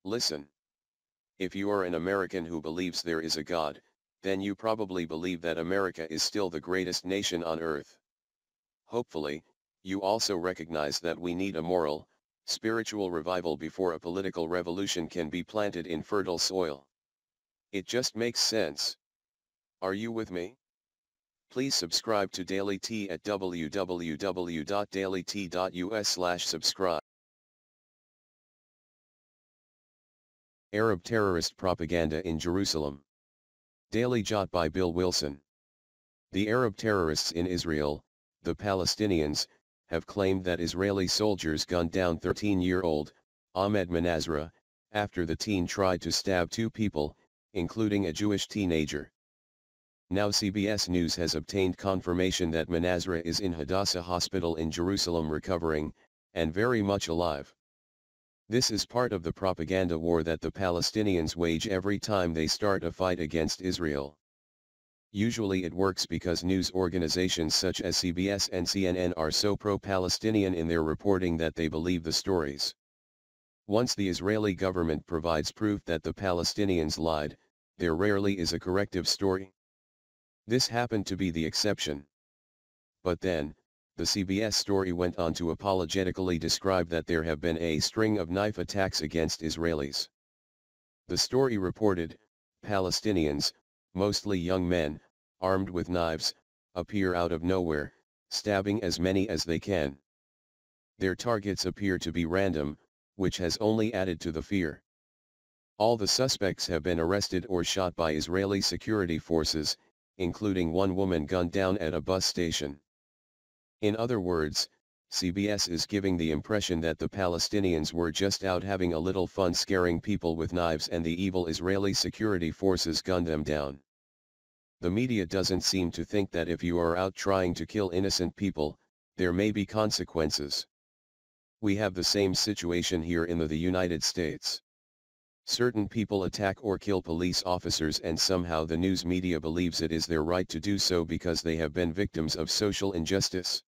Listen. If you are an American who believes there is a God, then you probably believe that America is still the greatest nation on earth. Hopefully, you also recognize that we need a moral, spiritual revival before a political revolution can be planted in fertile soil. It just makes sense. Are you with me? Please subscribe to Daily Tea at www.dailytea.us/subscribe. Arab terrorist propaganda in Jerusalem. Daily Jot by Bill Wilson. The Arab terrorists in Israel, the Palestinians, have claimed that Israeli soldiers gunned down 13-year-old Ahmed Manazra after the teen tried to stab two people, including a Jewish teenager. Now CBS News has obtained confirmation that Manazra is in Hadassah Hospital in Jerusalem recovering, and very much alive. This is part of the propaganda war that the Palestinians wage every time they start a fight against Israel. Usually it works because news organizations such as CBS and CNN are so pro-Palestinian in their reporting that they believe the stories. Once the Israeli government provides proof that the Palestinians lied, there rarely is a corrective story. This happened to be the exception. But then, the CBS story went on to apologetically describe that there have been a string of knife attacks against Israelis. The story reported, Palestinians, mostly young men, armed with knives, appear out of nowhere, stabbing as many as they can. Their targets appear to be random, which has only added to the fear. All the suspects have been arrested or shot by Israeli security forces, including one woman gunned down at a bus station. In other words, CBS is giving the impression that the Palestinians were just out having a little fun scaring people with knives and the evil Israeli security forces gunned them down. The media doesn't seem to think that if you are out trying to kill innocent people, there may be consequences. We have the same situation here in the United States. Certain people attack or kill police officers and somehow the news media believes it is their right to do so because they have been victims of social injustice.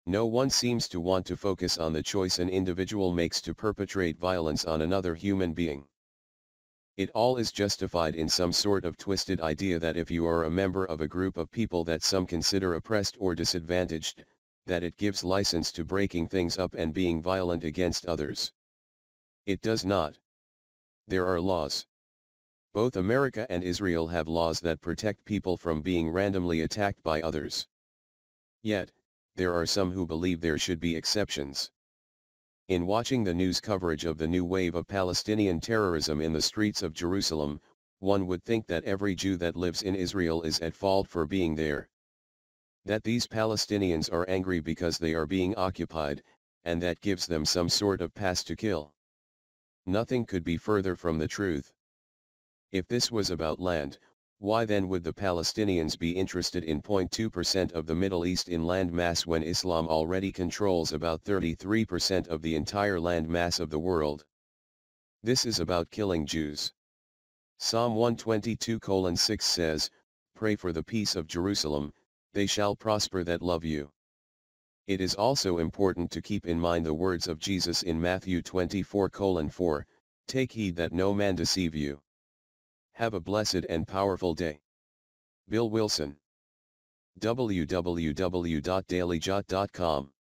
No one seems to want to focus on the choice an individual makes to perpetrate violence on another human being. It all is justified in some sort of twisted idea that if you are a member of a group of people that some consider oppressed or disadvantaged, that it gives license to breaking things up and being violent against others. It does not. There are laws. Both America and Israel have laws that protect people from being randomly attacked by others. Yet, there are some who believe there should be exceptions. In watching the news coverage of the new wave of Palestinian terrorism in the streets of Jerusalem, one would think that every Jew that lives in Israel is at fault for being there. That these Palestinians are angry because they are being occupied, and that gives them some sort of pass to kill. Nothing could be further from the truth. If this was about land, why then would the Palestinians be interested in 0.2% of the Middle East in land mass when Islam already controls about 33% of the entire land mass of the world? This is about killing Jews. Psalm 122:6 says, "Pray for the peace of Jerusalem, they shall prosper that love you." It is also important to keep in mind the words of Jesus in Matthew 24:4, "Take heed that no man deceive you." Have a blessed and powerful day. Bill Wilson. www.dailyjot.com